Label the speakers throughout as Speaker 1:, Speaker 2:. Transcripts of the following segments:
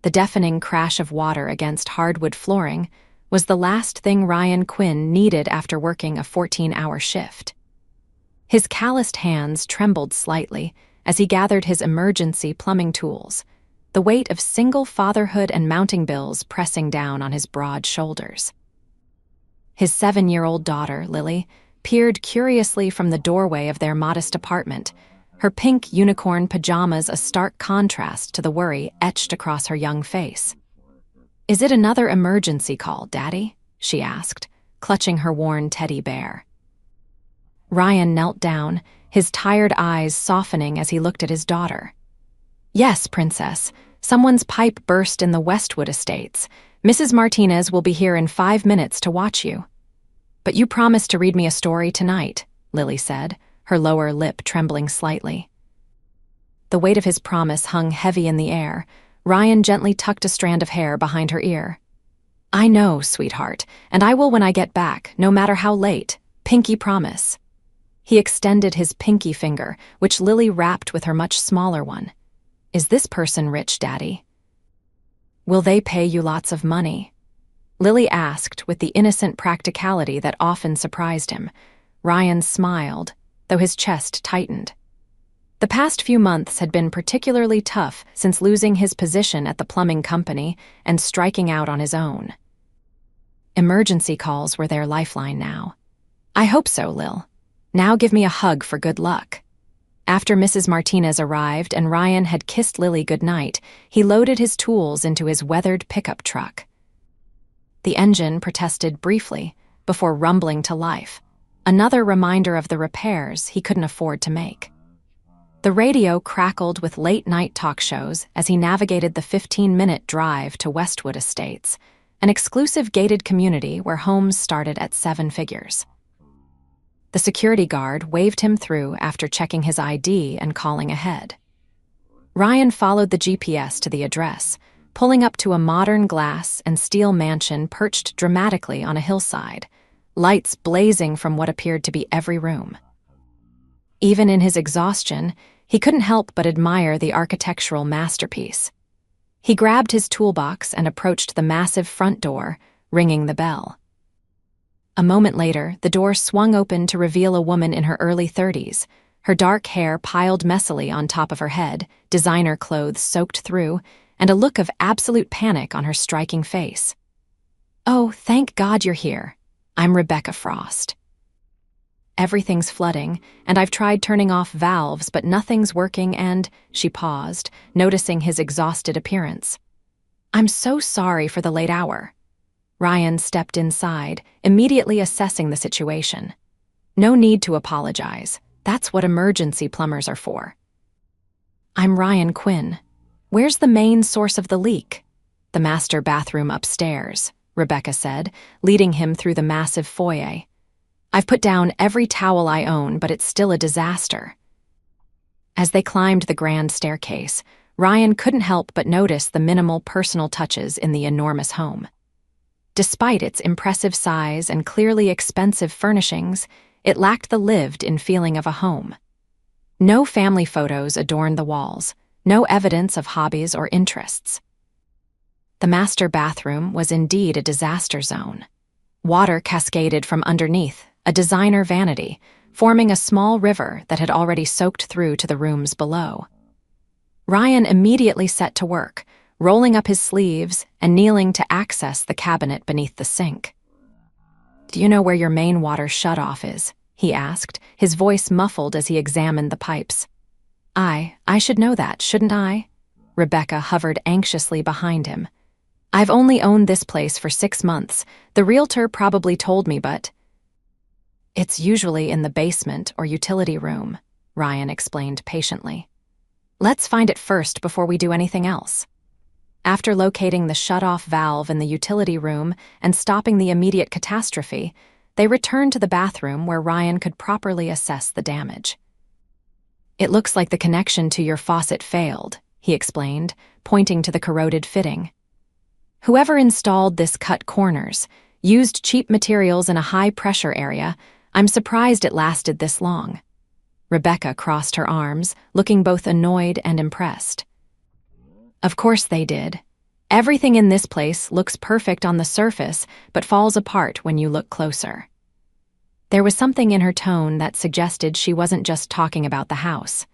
Speaker 1: The deafening crash of water against hardwood flooring was the last thing Ryan Quinn needed after working a 14-hour shift. His calloused hands trembled slightly as he gathered his emergency plumbing tools, the weight of single fatherhood and mounting bills pressing down on his broad shoulders. His 7-year-old daughter, Lily, peered curiously from the doorway of their modest apartment, her pink unicorn pajamas a stark contrast to the worry etched across her young face. "Is it another emergency call, Daddy?" she asked, clutching her worn teddy bear. Ryan knelt down, his tired eyes softening as he looked at his daughter. "Yes, Princess. Someone's pipe burst in the Westwood Estates. Mrs. Martinez will be here in 5 minutes to watch you." "But you promised to read me a story tonight," Lily said, her lower lip trembling slightly. The weight of his promise hung heavy in the air. Ryan gently tucked a strand of hair behind her ear. "I know, sweetheart, and I will when I get back, no matter how late. Pinky promise." He extended his pinky finger, which Lily wrapped with her much smaller one. "Is this person rich, Daddy?" "Will they pay you lots of money?" Lily asked with the innocent practicality that often surprised him. Ryan smiled, though his chest tightened. The past few months had been particularly tough since losing his position at the plumbing company and striking out on his own. Emergency calls were their lifeline now. "I hope so, Lil. Now give me a hug for good luck." After Mrs. Martinez arrived and Ryan had kissed Lily goodnight, he loaded his tools into his weathered pickup truck. The engine protested briefly before rumbling to life, another reminder of the repairs he couldn't afford to make. The radio crackled with late-night talk shows as he navigated the 15-minute drive to Westwood Estates, an exclusive gated community where homes started at 7 figures. The security guard waved him through after checking his ID and calling ahead. Ryan followed the GPS to the address, pulling up to a modern glass and steel mansion perched dramatically on a hillside, lights blazing from what appeared to be every room. Even in his exhaustion, he couldn't help but admire the architectural masterpiece. He grabbed his toolbox and approached the massive front door, ringing the bell. A moment later, the door swung open to reveal a woman in her early 30s, her dark hair piled messily on top of her head, designer clothes soaked through, and a look of absolute panic on her striking face. "Oh, thank God you're here. I'm Rebecca Frost." "Everything's flooding, and I've tried turning off valves, but nothing's working and," she paused, noticing his exhausted appearance. "I'm so sorry for the late hour." Ryan stepped inside, immediately assessing the situation. "No need to apologize. That's what emergency plumbers are for." "I'm Ryan Quinn. Where's the main source of the leak?" "The master bathroom upstairs," Rebecca said, leading him through the massive foyer. "I've put down every towel I own, but it's still a disaster." As they climbed the grand staircase, Ryan couldn't help but notice the minimal personal touches in the enormous home. Despite its impressive size and clearly expensive furnishings, it lacked the lived-in feeling of a home. No family photos adorned the walls, no evidence of hobbies or interests. The master bathroom was indeed a disaster zone. Water cascaded from underneath, a designer vanity, forming a small river that had already soaked through to the rooms below. Ryan immediately set to work, rolling up his sleeves and kneeling to access the cabinet beneath the sink. "Do you know where your main water shutoff is?" he asked, his voice muffled as he examined the pipes. I should know that, shouldn't I?" Rebecca hovered anxiously behind him. "I've only owned this place for 6 months. The realtor probably told me, but—" "It's usually in the basement or utility room," Ryan explained patiently. "Let's find it first before we do anything else." After locating the shut-off valve in the utility room and stopping the immediate catastrophe, they returned to the bathroom where Ryan could properly assess the damage. "It looks like the connection to your faucet failed," he explained, pointing to the corroded fitting. "Whoever installed this cut corners used cheap materials in a high-pressure area. I'm surprised it lasted this long." Rebecca crossed her arms, looking both annoyed and impressed. "Of course they did. Everything in this place looks perfect on the surface, but falls apart when you look closer. There was something in her tone that suggested she wasn't just talking about the house.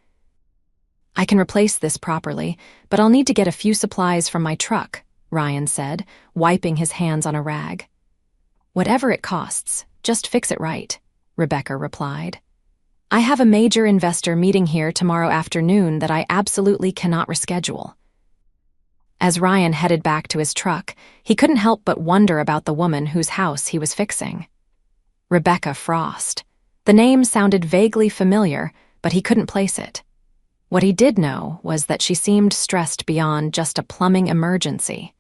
Speaker 1: I can replace this properly, but I'll need to get a few supplies from my truck, Ryan said, wiping his hands on a rag. Whatever it costs, just fix it right, Rebecca replied. I have a major investor meeting here tomorrow afternoon that I absolutely cannot reschedule. As Ryan headed back to his truck, he couldn't help but wonder about the woman whose house he was fixing. Rebecca Frost. The name sounded vaguely familiar, but he couldn't place it. What he did know was that she seemed stressed beyond just a plumbing emergency.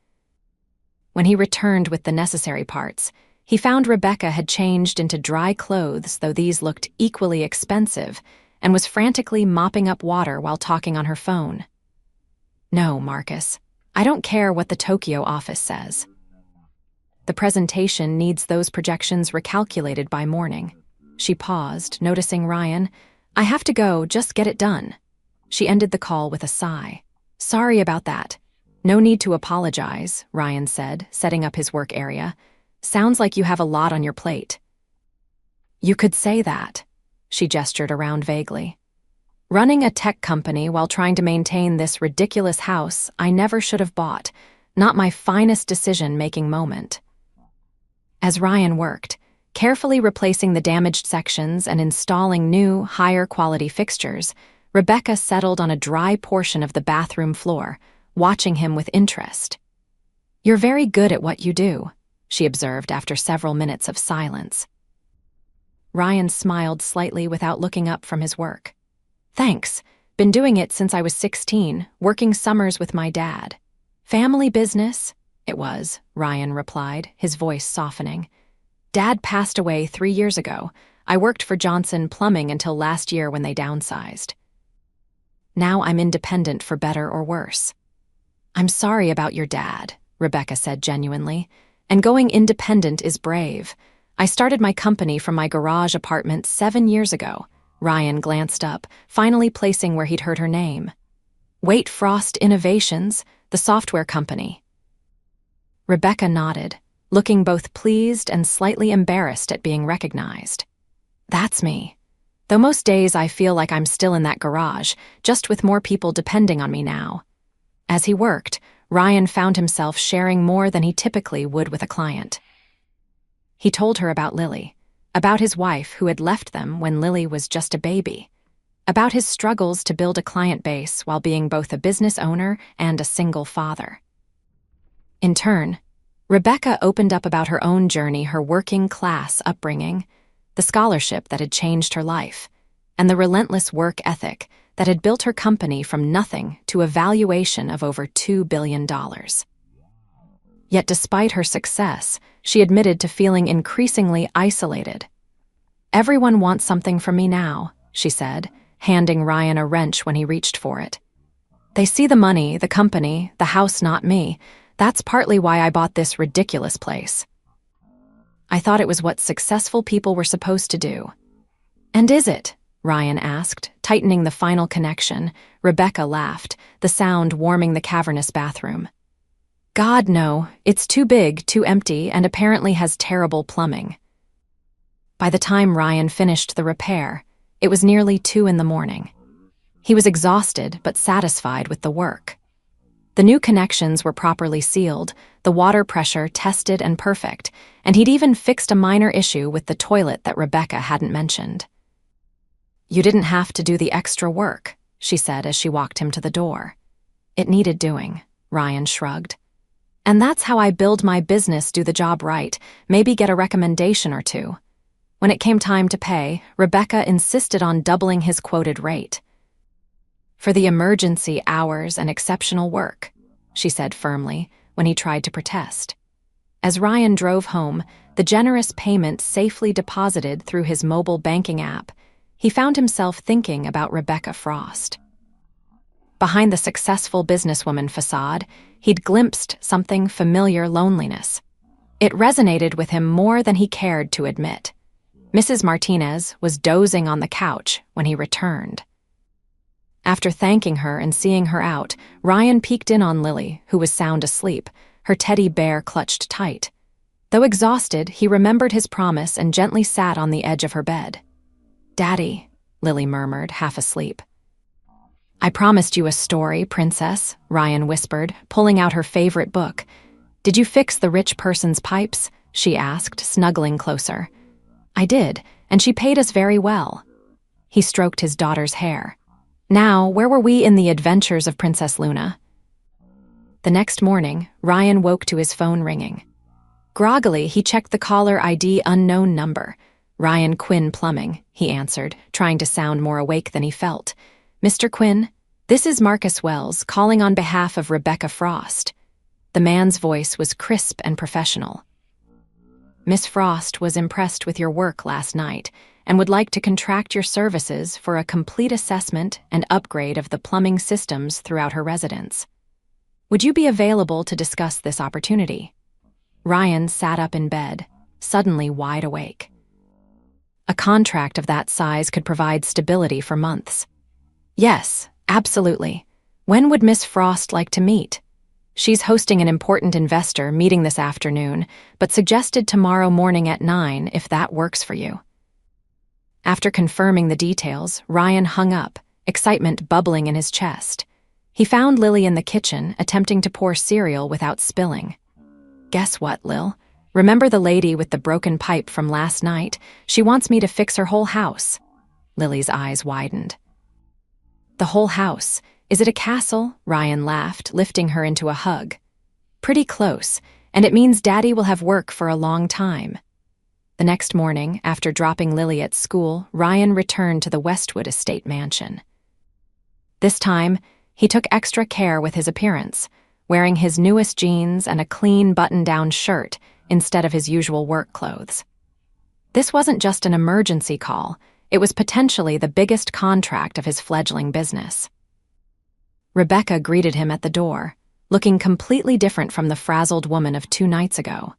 Speaker 1: When he returned with the necessary parts, he found Rebecca had changed into dry clothes, though these looked equally expensive, and was frantically mopping up water while talking on her phone. No, Marcus, I don't care what the Tokyo office says. The presentation needs those projections recalculated by morning. She paused, noticing Ryan. I have to go, just get it done. She ended the call with a sigh. Sorry about that. No need to apologize, Ryan said, setting up his work area. Sounds like you have a lot on your plate. You could say that, she gestured around vaguely. Running a tech company while trying to maintain this ridiculous house I never should have bought, not my finest decision-making moment. As Ryan worked, carefully replacing the damaged sections and installing new, higher-quality fixtures, Rebecca settled on a dry portion of the bathroom floor, watching him with interest. You're very good at what you do, she observed after several minutes of silence. Ryan smiled slightly without looking up from his work. Thanks. Been doing it since I was 16, working summers with my dad. Family business? It was, Ryan replied, his voice softening. Dad passed away 3 years ago. I worked for Johnson Plumbing until last year when they downsized. Now I'm independent for better or worse. I'm sorry about your dad, Rebecca said genuinely, and going independent is brave. I started my company from my garage apartment 7 years ago. Ryan glanced up, finally placing where he'd heard her name. Wait Frost Innovations, the software company. Rebecca nodded, looking both pleased and slightly embarrassed at being recognized. That's me. Though most days I feel like I'm still in that garage, just with more people depending on me now. As he worked, Ryan found himself sharing more than he typically would with a client. He told her about Lily, about his wife who had left them when Lily was just a baby, about his struggles to build a client base while being both a business owner and a single father. In turn, Rebecca opened up about her own journey, her working-class upbringing, the scholarship that had changed her life, and the relentless work ethic that had built her company from nothing to a valuation of over $2 billion. Yet despite her success, she admitted to feeling increasingly isolated. Everyone wants something from me now, she said, handing Ryan a wrench when he reached for it. They see the money, the company, the house, not me. That's partly why I bought this ridiculous place. I thought it was what successful people were supposed to do. And is it? Ryan asked, tightening the final connection. Rebecca laughed, the sound warming the cavernous bathroom. God, no. It's too big, too empty, and apparently has terrible plumbing. By the time Ryan finished the repair, it was nearly 2 a.m. He was exhausted but satisfied with the work. The new connections were properly sealed, the water pressure tested and perfect, and he'd even fixed a minor issue with the toilet that Rebecca hadn't mentioned. You didn't have to do the extra work, she said as she walked him to the door. It needed doing, Ryan shrugged. And that's how I build my business, do the job right, maybe get a recommendation or two. When it came time to pay, Rebecca insisted on doubling his quoted rate. For the emergency hours and exceptional work, she said firmly when he tried to protest. As Ryan drove home, the generous payment safely deposited through his mobile banking app, he found himself thinking about Rebecca Frost. Behind the successful businesswoman facade, he'd glimpsed something familiar: loneliness. It resonated with him more than he cared to admit. Mrs. Martinez was dozing on the couch when he returned. After thanking her and seeing her out, Ryan peeked in on Lily, who was sound asleep, her teddy bear clutched tight. Though exhausted, he remembered his promise and gently sat on the edge of her bed. "Daddy," Lily murmured, half asleep. "I promised you a story, Princess," Ryan whispered, pulling out her favorite book. "Did you fix the rich person's pipes?" she asked, snuggling closer. "I did, and she paid us very well." He stroked his daughter's hair. "Now, where were we in the adventures of Princess Luna?" The next morning, Ryan woke to his phone ringing. Groggily, he checked the caller ID unknown number. "Ryan Quinn Plumbing," he answered, trying to sound more awake than he felt. "Mr. Quinn, this is Marcus Wells, calling on behalf of Rebecca Frost." The man's voice was crisp and professional. "Miss Frost was impressed with your work last night and would like to contract your services for a complete assessment and upgrade of the plumbing systems throughout her residence. Would you be available to discuss this opportunity?" Ryan sat up in bed, suddenly wide awake. A contract of that size could provide stability for months. "Yes, absolutely. When would Miss Frost like to meet?" "She's hosting an important investor meeting this afternoon, but suggested tomorrow morning at 9 if that works for you." After confirming the details, Ryan hung up, excitement bubbling in his chest. He found Lily in the kitchen, attempting to pour cereal without spilling. "Guess what, Lil? Remember the lady with the broken pipe from last night? She wants me to fix her whole house." Lily's eyes widened. "The whole house? Is it a castle?" Ryan laughed, lifting her into a hug. "Pretty close, and it means Daddy will have work for a long time." The next morning, after dropping Lily at school, Ryan returned to the Westwood Estate mansion. This time, he took extra care with his appearance, wearing his newest jeans and a clean button-down shirt instead of his usual work clothes. This wasn't just an emergency call, it was potentially the biggest contract of his fledgling business. Rebecca greeted him at the door, looking completely different from the frazzled woman of 2 nights ago.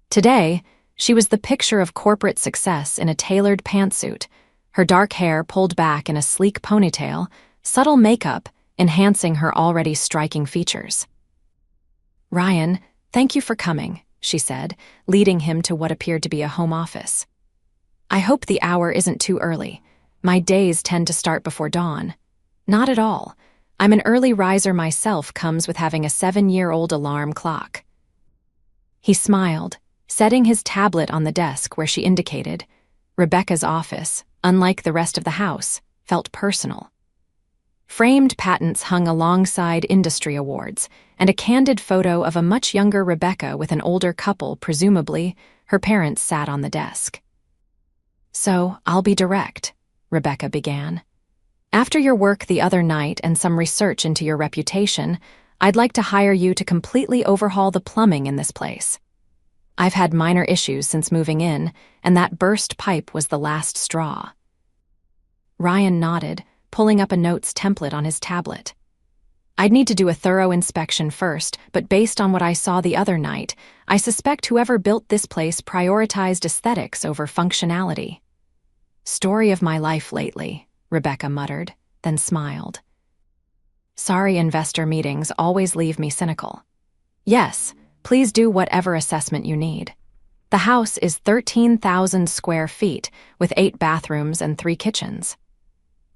Speaker 1: Today, she was the picture of corporate success in a tailored pantsuit, her dark hair pulled back in a sleek ponytail, subtle makeup enhancing her already striking features. "Ryan, thank you for coming," she said, leading him to what appeared to be a home office. "I hope the hour isn't too early. My days tend to start before dawn." "Not at all. I'm an early riser myself, comes with having a 7-year-old alarm clock." He smiled, setting his tablet on the desk where she indicated. Rebecca's office, unlike the rest of the house, felt personal. Framed patents hung alongside industry awards, and a candid photo of a much younger Rebecca with an older couple, presumably her parents, sat on the desk. "So, I'll be direct," Rebecca began. "After your work the other night and some research into your reputation, I'd like to hire you to completely overhaul the plumbing in this place. I've had minor issues since moving in, and that burst pipe was the last straw." Ryan nodded, pulling up a notes template on his tablet. "I'd need to do a thorough inspection first, but based on what I saw the other night, I suspect whoever built this place prioritized aesthetics over functionality." "Story of my life lately," Rebecca muttered, then smiled. "Sorry, investor meetings always leave me cynical." "Yes, please do whatever assessment you need. The house is 13,000 square feet, with 8 bathrooms and 3 kitchens.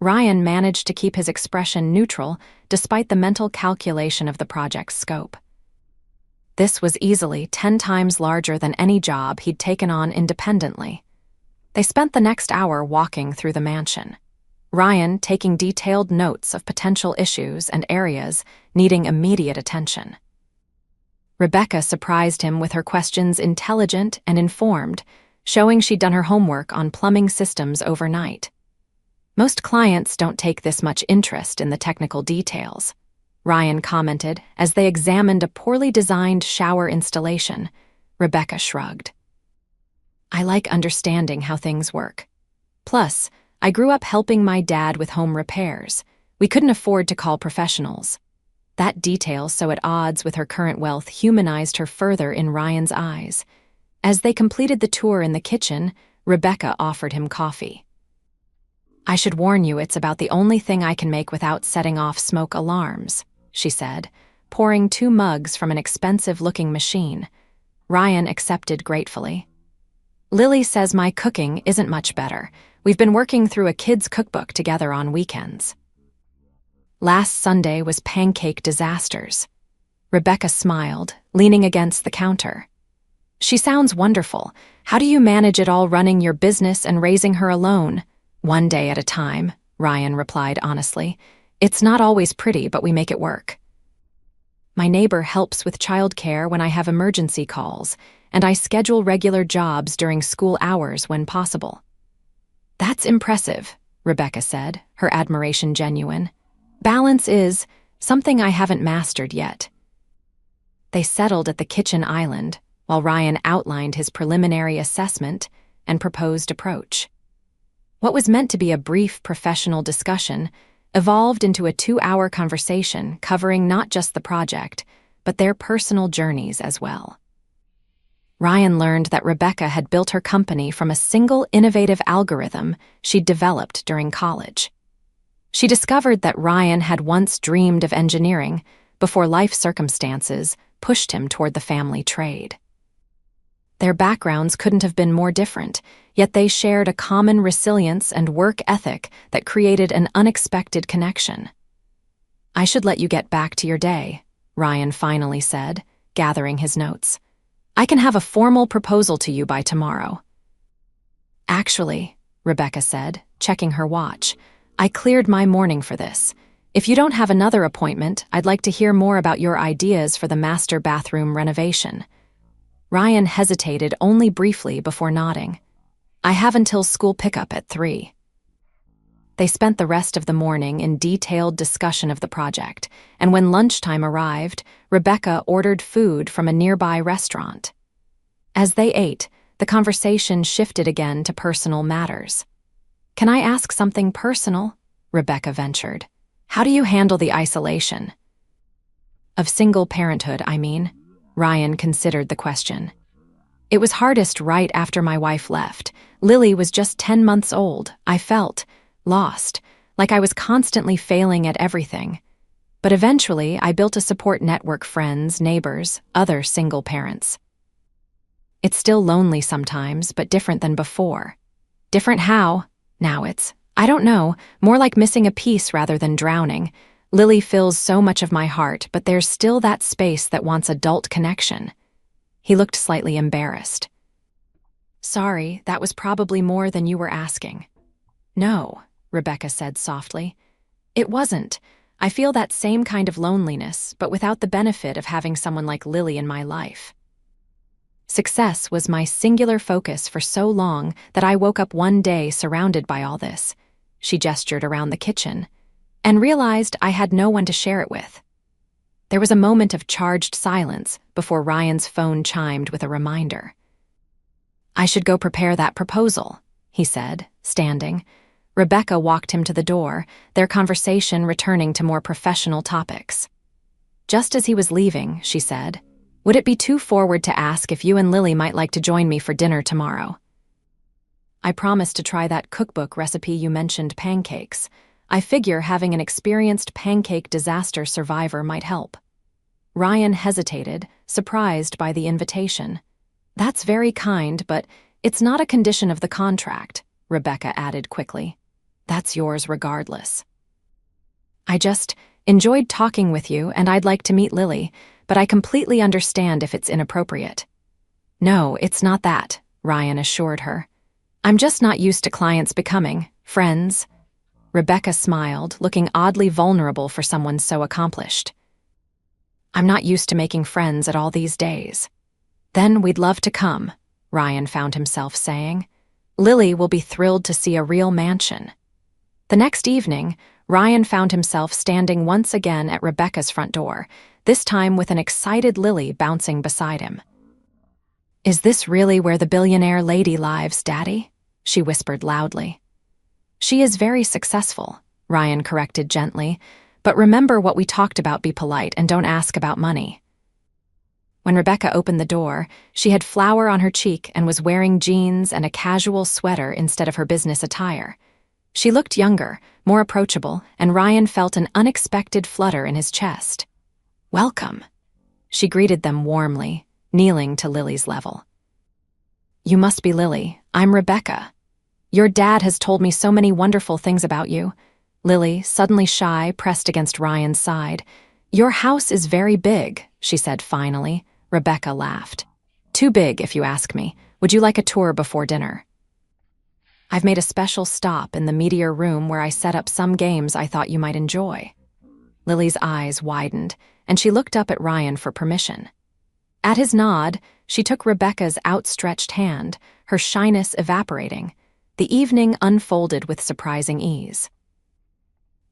Speaker 1: Ryan managed to keep his expression neutral despite the mental calculation of the project's scope. This was easily 10 times larger than any job he'd taken on independently. They spent the next hour walking through the mansion, Ryan taking detailed notes of potential issues and areas needing immediate attention. Rebecca surprised him with her questions, intelligent and informed, showing she'd done her homework on plumbing systems overnight. "Most clients don't take this much interest in the technical details," Ryan commented as they examined a poorly designed shower installation. Rebecca shrugged. "I like understanding how things work. Plus, I grew up helping my dad with home repairs. We couldn't afford to call professionals." That detail, so at odds with her current wealth, humanized her further in Ryan's eyes. As they completed the tour in the kitchen, Rebecca offered him coffee. I should warn you it's about the only thing I can make without setting off smoke alarms, she said, pouring 2 mugs from an expensive-looking machine. Ryan accepted gratefully. Lily says my cooking isn't much better. We've been working through a kid's cookbook together on weekends. Last Sunday was pancake disasters. Rebecca smiled, leaning against the counter. She sounds wonderful. How do you manage it all running your business and raising her alone? One day at a time, Ryan replied honestly. It's not always pretty, but we make it work. My neighbor helps with childcare when I have emergency calls, and I schedule regular jobs during school hours when possible. That's impressive, Rebecca said, her admiration genuine. Balance is something I haven't mastered yet. They settled at the kitchen island, while Ryan outlined his preliminary assessment and proposed approach. What was meant to be a brief professional discussion evolved into a 2-hour conversation covering not just the project, but their personal journeys as well. Ryan learned that Rebecca had built her company from a single innovative algorithm she'd developed during college. She discovered that Ryan had once dreamed of engineering before life circumstances pushed him toward the family trade. Their backgrounds couldn't have been more different, yet they shared a common resilience and work ethic that created an unexpected connection. I should let you get back to your day, Ryan finally said, gathering his notes. I can have a formal proposal to you by tomorrow. Actually, Rebecca said, checking her watch, I cleared my morning for this. If you don't have another appointment, I'd like to hear more about your ideas for the master bathroom renovation. Ryan hesitated only briefly before nodding. I have until school pickup at 3. They spent the rest of the morning in detailed discussion of the project, and when lunchtime arrived, Rebecca ordered food from a nearby restaurant. As they ate, the conversation shifted again to personal matters. Can I ask something personal? Rebecca ventured. How do you handle the isolation? Of single parenthood, I mean. Ryan considered the question. It was hardest right after my wife left. Lily was just 10 months old. I felt lost, like I was constantly failing at everything. But eventually, I built a support network: friends, neighbors, other single parents. It's still lonely sometimes, but different than before. Different how? Now I don't know, more like missing a piece rather than drowning. Lily fills so much of my heart, but there's still that space that wants adult connection. He looked slightly embarrassed. Sorry, that was probably more than you were asking. No, Rebecca said softly. It wasn't. I feel that same kind of loneliness, but without the benefit of having someone like Lily in my life. Success was my singular focus for so long that I woke up one day surrounded by all this. She gestured around the kitchen, and realized I had no one to share it with. There was a moment of charged silence before Ryan's phone chimed with a reminder. I should go prepare that proposal, he said, standing. Rebecca walked him to the door, their conversation returning to more professional topics. Just as he was leaving, she said, would it be too forward to ask if you and Lily might like to join me for dinner tomorrow? I promised to try that cookbook recipe you mentioned, pancakes. I figure having an experienced pancake disaster survivor might help. Ryan hesitated, surprised by the invitation. That's very kind, but it's not a condition of the contract, Rebecca added quickly. That's yours regardless. I just enjoyed talking with you, and I'd like to meet Lily, but I completely understand if it's inappropriate. No, it's not that, Ryan assured her. I'm just not used to clients becoming friends. Rebecca smiled, looking oddly vulnerable for someone so accomplished. I'm not used to making friends at all these days. Then we'd love to come, Ryan found himself saying. Lily will be thrilled to see a real mansion. The next evening, Ryan found himself standing once again at Rebecca's front door, this time with an excited Lily bouncing beside him. Is this really where the billionaire lady lives, Daddy? She whispered loudly. She is very successful, Ryan corrected gently, but remember what we talked about, be polite and don't ask about money. When Rebecca opened the door, she had flour on her cheek and was wearing jeans and a casual sweater instead of her business attire. She looked younger, more approachable, and Ryan felt an unexpected flutter in his chest. "Welcome." She greeted them warmly, kneeling to Lily's level. "You must be Lily. I'm Rebecca. Your dad has told me so many wonderful things about you." Lily, suddenly shy, pressed against Ryan's side. "Your house is very big," she said finally. Rebecca laughed. "Too big, if you ask me. Would you like a tour before dinner?" "I've made a special stop in the meteor room where I set up some games I thought you might enjoy." Lily's eyes widened, and she looked up at Ryan for permission. At his nod, she took Rebecca's outstretched hand, her shyness evaporating. The evening unfolded with surprising ease.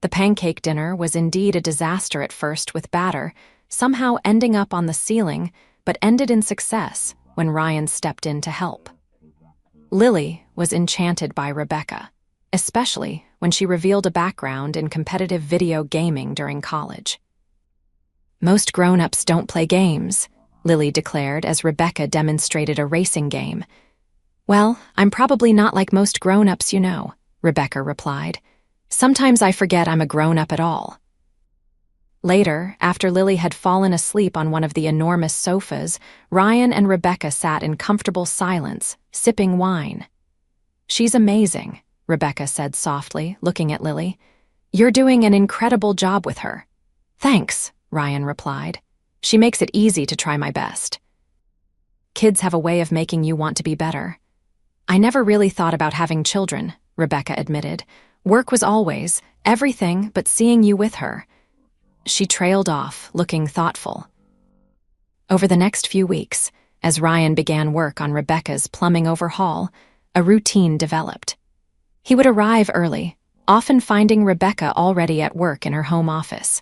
Speaker 1: The pancake dinner was indeed a disaster at first with batter, somehow ending up on the ceiling, but ended in success when Ryan stepped in to help. Lily was enchanted by Rebecca, especially when she revealed a background in competitive video gaming during college. "Most grown-ups don't play games," Lily declared as Rebecca demonstrated a racing game. "Well, I'm probably not like most grown-ups, you know," Rebecca replied. "Sometimes I forget I'm a grown-up at all." Later, after Lily had fallen asleep on one of the enormous sofas, Ryan and Rebecca sat in comfortable silence, sipping wine. "She's amazing," Rebecca said softly, looking at Lily. "You're doing an incredible job with her." "Thanks," Ryan replied. "She makes it easy to try my best." "Kids have a way of making you want to be better." "I never really thought about having children," Rebecca admitted. "Work was always everything but seeing you with her." She trailed off, looking thoughtful. Over the next few weeks, as Ryan began work on Rebecca's plumbing overhaul, a routine developed. He would arrive early, often finding Rebecca already at work in her home office.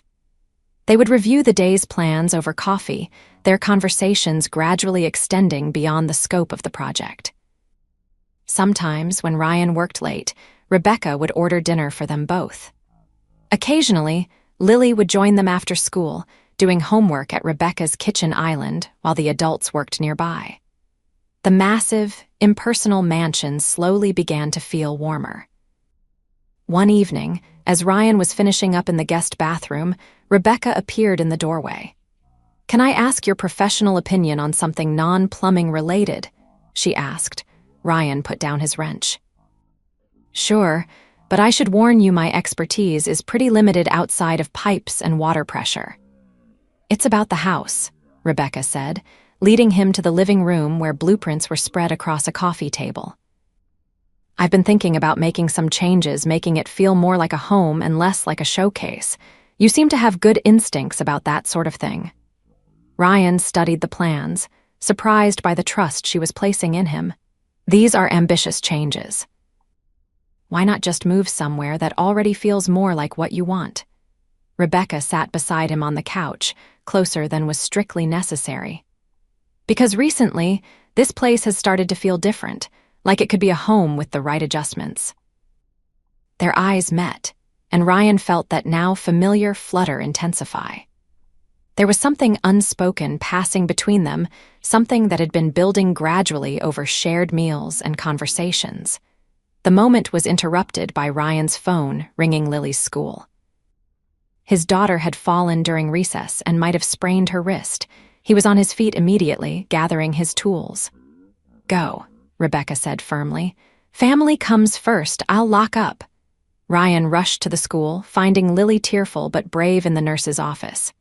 Speaker 1: They would review the day's plans over coffee, their conversations gradually extending beyond the scope of the project. Sometimes, when Ryan worked late, Rebecca would order dinner for them both. Occasionally, Lily would join them after school, doing homework at Rebecca's kitchen island while the adults worked nearby. The massive, impersonal mansion slowly began to feel warmer. One evening, as Ryan was finishing up in the guest bathroom, Rebecca appeared in the doorway. "Can I ask your professional opinion on something non-plumbing related?" she asked. Ryan put down his wrench. "Sure, but I should warn you my expertise is pretty limited outside of pipes and water pressure." "It's about the house," Rebecca said, leading him to the living room where blueprints were spread across a coffee table. "I've been thinking about making some changes, making it feel more like a home and less like a showcase. You seem to have good instincts about that sort of thing." Ryan studied the plans, surprised by the trust she was placing in him. "These are ambitious changes." "Why not just move somewhere that already feels more like what you want?" Rebecca sat beside him on the couch, closer than was strictly necessary. "Because recently, this place has started to feel different, like it could be a home with the right adjustments." Their eyes met, and Ryan felt that now familiar flutter intensify. There was something unspoken passing between them, something that had been building gradually over shared meals and conversations. The moment was interrupted by Ryan's phone ringing Lily's school. His daughter had fallen during recess and might have sprained her wrist. He was on his feet immediately, gathering his tools. "Go," Rebecca said firmly. "Family comes first. I'll lock up." Ryan rushed to the school, finding Lily tearful but brave in the nurse's office.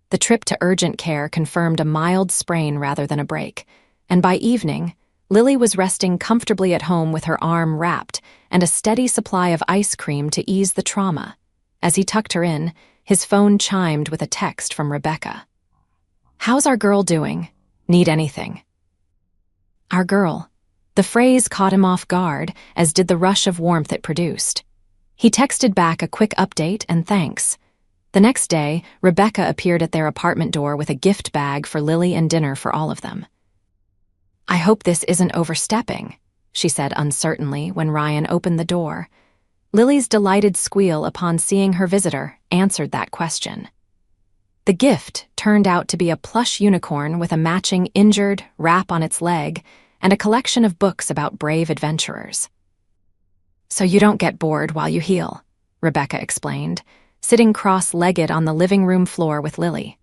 Speaker 1: The trip to urgent care confirmed a mild sprain rather than a break, and by evening, Lily was resting comfortably at home with her arm wrapped and a steady supply of ice cream to ease the trauma. As he tucked her in, his phone chimed with a text from Rebecca. "How's our girl doing? Need anything?" Our girl. The phrase caught him off guard, as did the rush of warmth it produced. He texted back a quick update and thanks. The next day, Rebecca appeared at their apartment door with a gift bag for Lily and dinner for all of them. "I hope this isn't overstepping," she said uncertainly when Ryan opened the door. Lily's delighted squeal upon seeing her visitor answered that question. The gift turned out to be a plush unicorn with a matching injured wrap on its leg and a collection of books about brave adventurers. "So you don't get bored while you heal," Rebecca explained, sitting cross-legged on the living room floor with Lily.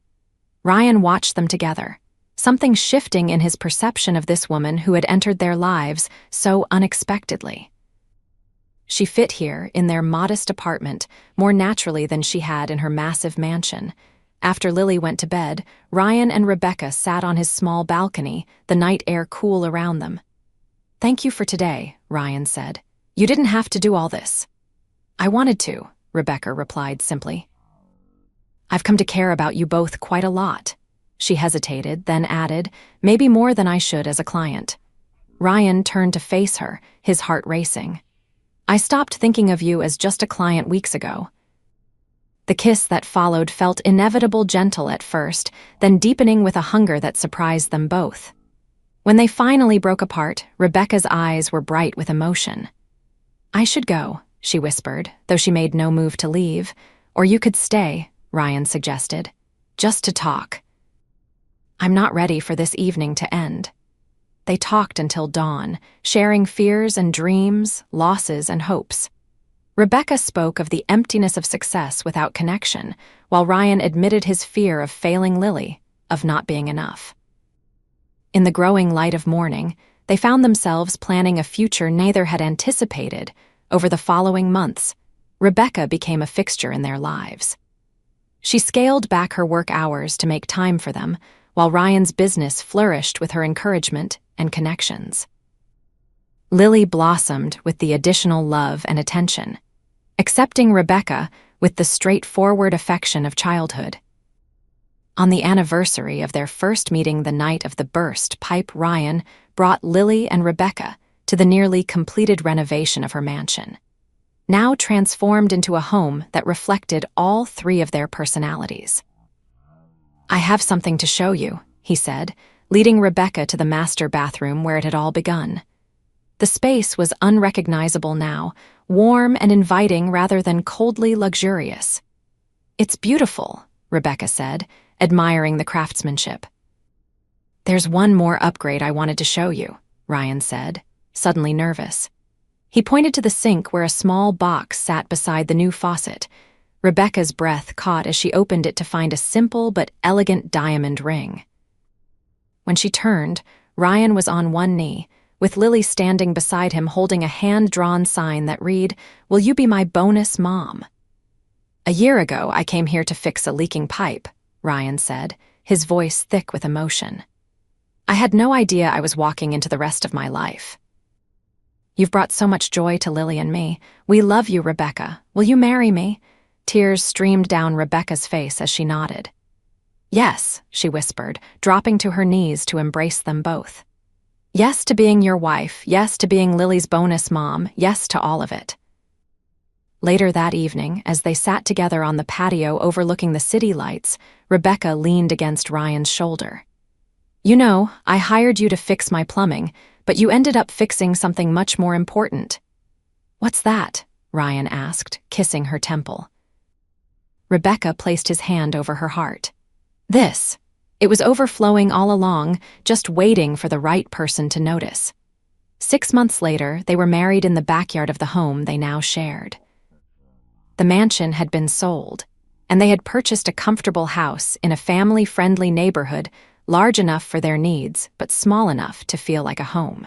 Speaker 1: Ryan watched them together, something shifting in his perception of this woman who had entered their lives so unexpectedly. She fit here, in their modest apartment, more naturally than she had in her massive mansion. After Lily went to bed, Ryan and Rebecca sat on his small balcony, the night air cool around them. "Thank you for today," Ryan said. "You didn't have to do all this." "I wanted to," Rebecca replied simply. "I've come to care about you both quite a lot." She hesitated, then added, "Maybe more than I should as a client." Ryan turned to face her, his heart racing. "I stopped thinking of you as just a client weeks ago." The kiss that followed felt inevitable, gentle at first, then deepening with a hunger that surprised them both. When they finally broke apart, Rebecca's eyes were bright with emotion. "I should go," she whispered, though she made no move to leave. "Or you could stay," Ryan suggested. "Just to talk." "I'm not ready for this evening to end." They talked until dawn, sharing fears and dreams, losses and hopes. Rebecca spoke of the emptiness of success without connection, while Ryan admitted his fear of failing Lily, of not being enough. In the growing light of morning, they found themselves planning a future neither had anticipated. Over the following months, Rebecca became a fixture in their lives. She scaled back her work hours to make time for them, while Ryan's business flourished with her encouragement and connections. Lily blossomed with the additional love and attention, accepting Rebecca with the straightforward affection of childhood. On the anniversary of their first meeting the night of the burst pipe, Ryan brought Lily and Rebecca to the nearly completed renovation of her mansion, now transformed into a home that reflected all three of their personalities. "I have something to show you," he said, leading Rebecca to the master bathroom where it had all begun. The space was unrecognizable now, warm and inviting rather than coldly luxurious. "It's beautiful," Rebecca said, admiring the craftsmanship. "There's one more upgrade I wanted to show you," Ryan said, suddenly nervous. He pointed to the sink where a small box sat beside the new faucet. Rebecca's breath caught as she opened it to find a simple but elegant diamond ring. When she turned, Ryan was on one knee, with Lily standing beside him holding a hand-drawn sign that read, "Will you be my bonus mom?" "A year ago, I came here to fix a leaking pipe," Ryan said, his voice thick with emotion. "I had no idea I was walking into the rest of my life." "You've brought so much joy to Lily and me. We love you, Rebecca. Will you marry me?" Tears streamed down Rebecca's face as she nodded. "Yes," she whispered, dropping to her knees to embrace them both. "Yes to being your wife, yes to being Lily's bonus mom, yes to all of it." Later that evening, as they sat together on the patio overlooking the city lights, Rebecca leaned against Ryan's shoulder. "You know, I hired you to fix my plumbing, but you ended up fixing something much more important." "What's that?" Ryan asked, kissing her temple. Rebecca placed his hand over her heart. "This. It was overflowing all along, just waiting for the right person to notice." 6 months later, they were married in the backyard of the home they now shared. The mansion had been sold, and they had purchased a comfortable house in a family-friendly neighborhood, large enough for their needs, but small enough to feel like a home.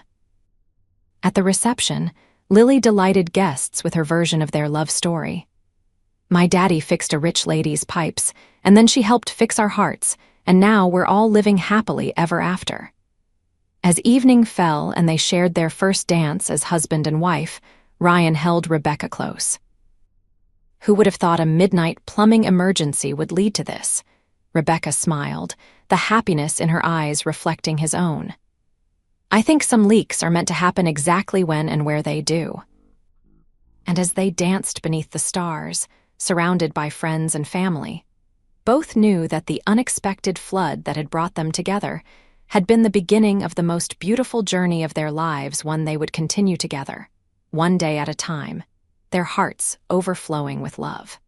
Speaker 1: At the reception, Lily delighted guests with her version of their love story. "My daddy fixed a rich lady's pipes, and then she helped fix our hearts, and now we're all living happily ever after." As evening fell and they shared their first dance as husband and wife, Ryan held Rebecca close. "Who would have thought a midnight plumbing emergency would lead to this?" Rebecca smiled, the happiness in her eyes reflecting his own. "I think some leaks are meant to happen exactly when and where they do." And as they danced beneath the stars, surrounded by friends and family, both knew that the unexpected flood that had brought them together had been the beginning of the most beautiful journey of their lives, one they would continue together, one day at a time, their hearts overflowing with love.